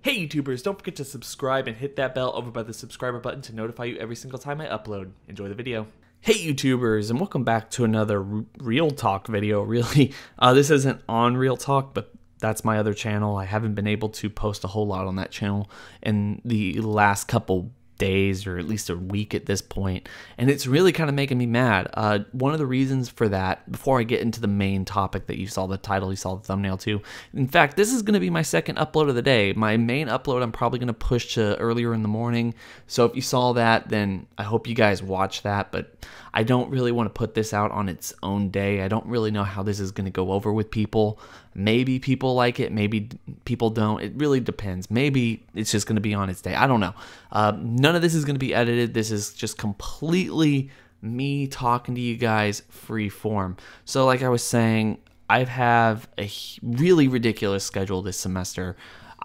Hey YouTubers, don't forget to subscribe and hit that bell over by the subscriber button to notify you every single time I upload. Enjoy the video. Hey YouTubers, and welcome back to another Real Talk video, really. This isn't on Real Talk, but that's my other channel. I haven't been able to post a whole lot on that channel in the last couple days, or at least a week at this point, and it's really kind of making me mad. One of the reasons for that, before I get into the main topic that you saw the title, you saw the thumbnail too, in fact, this is going to be my second upload of the day. My main upload I'm probably going to push to earlier in the morning, so if you saw that, then I hope you guys watch that, but I don't really want to put this out on its own day. I don't really know how this is going to go over with people. Maybe people like it, maybe people don't. It really depends. Maybe it's just going to be on its day. I don't know. None of this is going to be edited. This is just completely me talking to you guys free form. So like I was saying, I have a really ridiculous schedule this semester.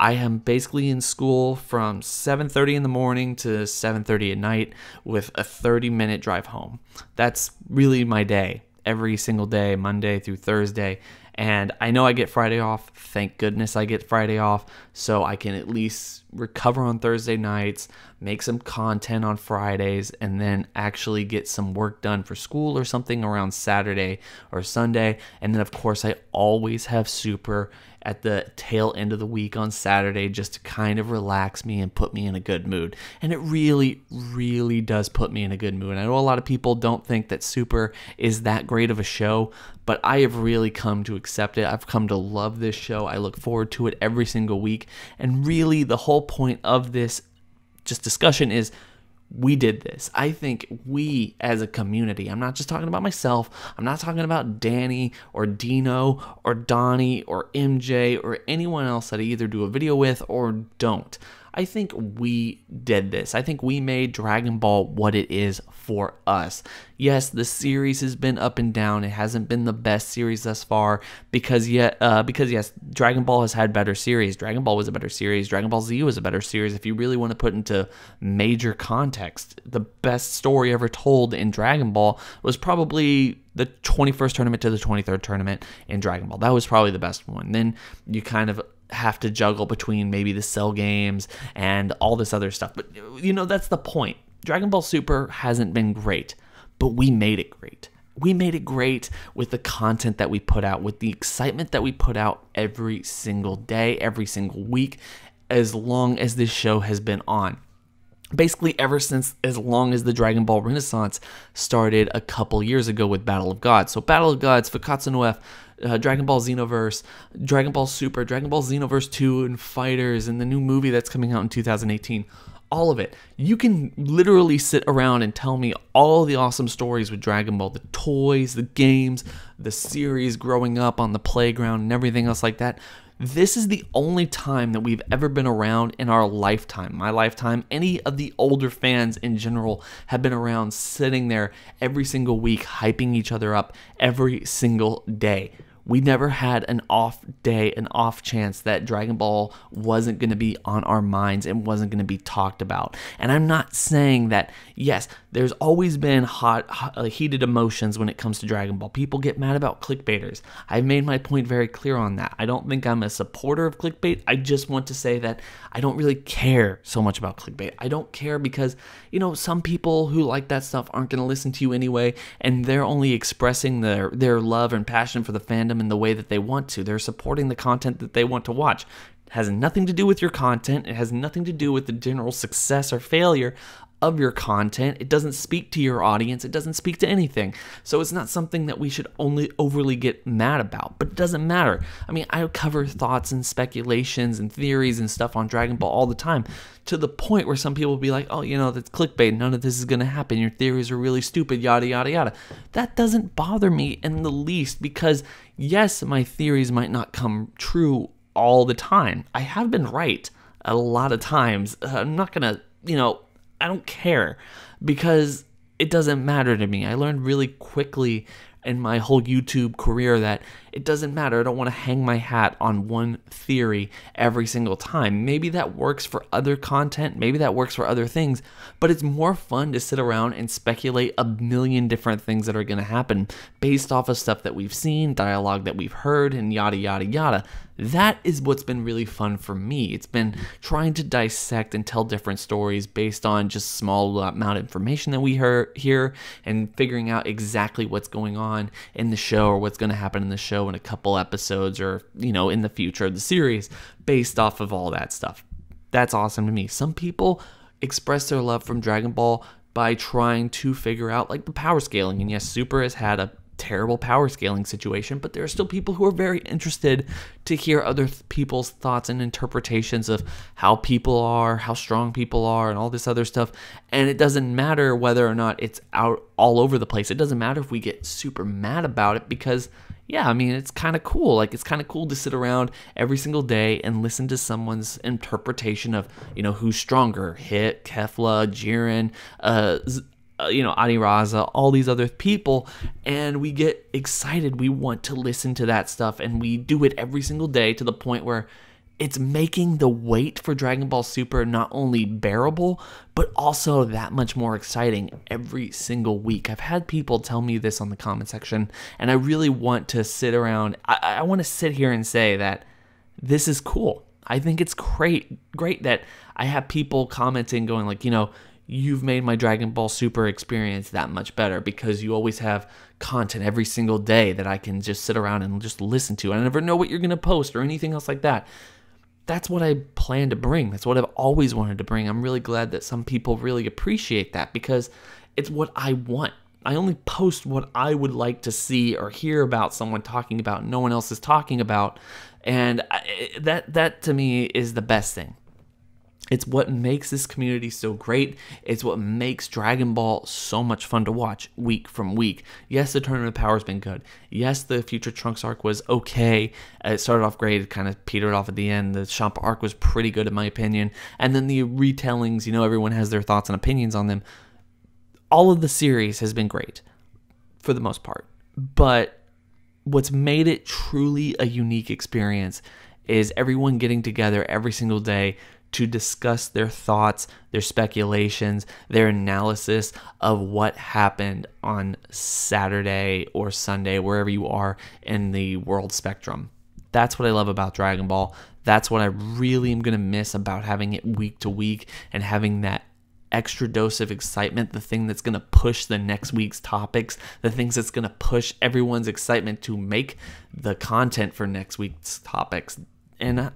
I am basically in school from 7:30 in the morning to 7:30 at night with a 30-minute drive home. That's really my day, every single day, Monday through Thursday. And I know I get Friday off. Thank goodness I get Friday off, so I can at least recover on Thursday nights, make some content on Fridays, and then actually get some work done for school or something around Saturday or Sunday. And then, of course, I always have Super at the tail end of the week on Saturday just to kind of relax me and put me in a good mood. And it really, really does put me in a good mood. I know a lot of people don't think that Super is that great of a show, but I have really come to accept it. I've come to love this show. I look forward to it every single week. And really, the whole point of this just discussion is we did this. I think we as a community, I'm not just talking about myself, I'm not talking about Danny or Dino or Donnie or MJ or anyone else that I either do a video with or don't. I think we did this. I think we made Dragon Ball what it is for us. Yes, the series has been up and down. It hasn't been the best series thus far because yes, Dragon Ball has had better series. Dragon Ball was a better series. Dragon Ball Z was a better series. If you really want to put into major context, the best story ever told in Dragon Ball was probably the 21st tournament to the 23rd tournament in Dragon Ball. That was probably the best one. Then you kind of have to juggle between maybe the Cell games and all this other stuff. But, you know, that's the point. Dragon Ball Super hasn't been great, but we made it great. We made it great with the content that we put out, with the excitement that we put out every single day, every single week, as long as this show has been on. Basically ever since, as long as the Dragon Ball Renaissance started a couple years ago with Battle of Gods. So Battle of Gods, Fakatsu no F, Dragon Ball Xenoverse, Dragon Ball Super, Dragon Ball Xenoverse 2, and Fighters, and the new movie that's coming out in 2018. All of it. You can literally sit around and tell me all the awesome stories with Dragon Ball, the toys, the games, the series growing up on the playground, and everything else like that. This is the only time that we've ever been around in our lifetime, my lifetime. Any of the older fans in general have been around sitting there every single week, hyping each other up every single day. We never had an off day, an off chance that Dragon Ball wasn't going to be on our minds and wasn't going to be talked about. And I'm not saying that, yes, there's always been heated emotions when it comes to Dragon Ball. People get mad about clickbaiters. I've made my point very clear on that. I don't think I'm a supporter of clickbait. I just want to say that I don't really care so much about clickbait. I don't care because, you know, some people who like that stuff aren't going to listen to you anyway, and they're only expressing their love and passion for the fandom in the way that they want to. They're supporting the content that they want to watch. It has nothing to do with your content. It has nothing to do with the general success or failure of your content. It doesn't speak to your audience. It doesn't speak to anything. So it's not something that we should only overly get mad about, but it doesn't matter. I mean, I cover thoughts and speculations and theories and stuff on Dragon Ball all the time, to the point where some people will be like, oh, you know, that's clickbait. None of this is going to happen. Your theories are really stupid, yada, yada, yada. That doesn't bother me in the least because, yes, my theories might not come true all the time. I have been right a lot of times. I'm not going to, you know, I don't care because it doesn't matter to me. I learned really quickly in my whole YouTube career that it doesn't matter. I don't want to hang my hat on one theory every single time. Maybe that works for other content. Maybe that works for other things, but it's more fun to sit around and speculate a million different things that are going to happen based off of stuff that we've seen, dialogue that we've heard, and yada, yada, yada. That is what's been really fun for me. It's been trying to dissect and tell different stories based on just small amount of information that we hear and figuring out exactly what's going on in the show or what's going to happen in the show in a couple episodes or, in the future of the series based off of all that stuff. That's awesome to me. Some people express their love from Dragon Ball by trying to figure out like the power scaling. And yes, Super has had a terrible power scaling situation, but there are still people who are very interested to hear other people's thoughts and interpretations of how people are, how strong people are, and all this other stuff. And it doesn't matter whether or not it's out all over the place. It doesn't matter if we get super mad about it because, yeah, I mean, it's kind of cool. Like, it's kind of cool to sit around every single day and listen to someone's interpretation of, who's stronger, Hit, Kefla, Jiren, Adiraza, all these other people, and we get excited. We want to listen to that stuff, and we do it every single day to the point where it's making the wait for Dragon Ball Super not only bearable, but also that much more exciting every single week. I've had people tell me this on the comment section, and I really want to sit around. I want to sit here and say that this is cool. I think it's great that I have people commenting going like, you've made my Dragon Ball Super experience that much better because you always have content every single day that I can just sit around and just listen to. I never know what you're going to post or anything else like that. That's what I plan to bring. That's what I've always wanted to bring. I'm really glad that some people really appreciate that because it's what I want. I only post what I would like to see or hear about someone talking about no one else is talking about. And that to me is the best thing. It's what makes this community so great. It's what makes Dragon Ball so much fun to watch week from week. Yes, the Tournament of Power has been good. Yes, the Future Trunks arc was okay. It started off great. It kind of petered off at the end. The Champa arc was pretty good in my opinion. And then the retellings, everyone has their thoughts and opinions on them. All of the series has been great for the most part. But what's made it truly a unique experience is everyone getting together every single day to discuss their thoughts, their speculations, their analysis of what happened on Saturday or Sunday, wherever you are in the world spectrum. That's what I love about Dragon Ball. That's what I really am going to miss about having it week to week and having that extra dose of excitement, the thing that's going to push the next week's topics, the things that's going to push everyone's excitement to make the content for next week's topics. And,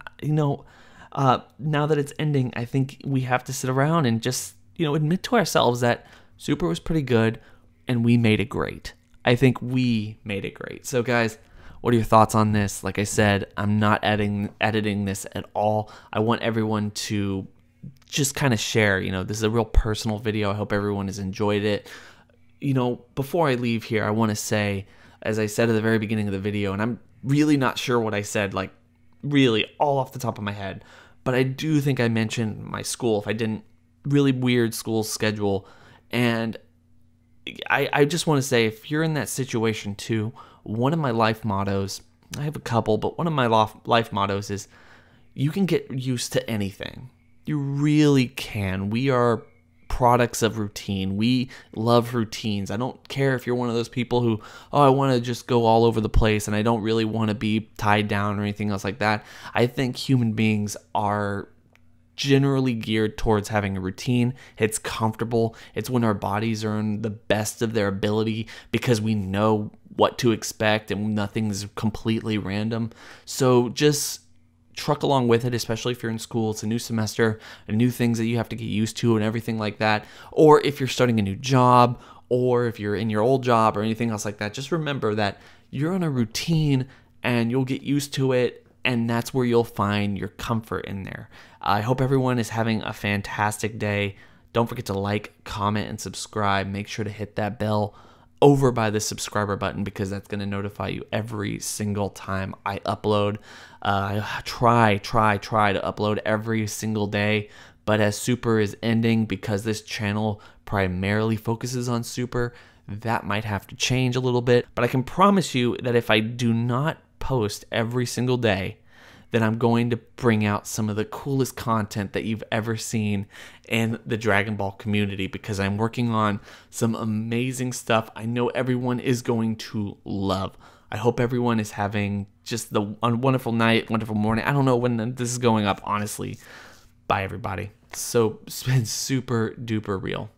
now that it's ending, I think we have to sit around and just, admit to ourselves that Super was pretty good and we made it great. I think we made it great. So guys, what are your thoughts on this? Like I said, I'm not editing this at all. I want everyone to just kind of share, this is a real personal video. I hope everyone has enjoyed it. Before I leave here, I want to say, as I said at the very beginning of the video, and I'm really not sure what I said, like really all off the top of my head, but I do think I mentioned my school. If I didn't, really weird school schedule. And I just want to say, if you're in that situation too, one of my life mottos, I have a couple, but one of my life mottos is you can get used to anything. You really can. We are products of routine. We love routines. I don't care if you're one of those people who, I want to just go all over the place and I don't really want to be tied down or anything else like that. I think human beings are generally geared towards having a routine. It's comfortable. It's when our bodies are in the best of their ability because we know what to expect and nothing's completely random. So just truck along with it, especially if you're in school. It's a new semester and new things that you have to get used to and everything like that. Or if you're starting a new job, or if you're in your old job or anything else like that, just remember that you're on a routine and you'll get used to it, and that's where you'll find your comfort in there. I hope everyone is having a fantastic day. Don't forget to like, comment, and subscribe. Make sure to hit that bell over by the subscriber button because that's going to notify you every single time I upload. I try to upload every single day, but as Super is ending, because this channel primarily focuses on Super, that might have to change a little bit. But I can promise you that if I do not post every single day, then I'm going to bring out some of the coolest content that you've ever seen in the Dragon Ball community, because I'm working on some amazing stuff I know everyone is going to love. I hope everyone is having just the wonderful night, wonderful morning. I don't know when this is going up, honestly. Bye, everybody. So it's been super duper real.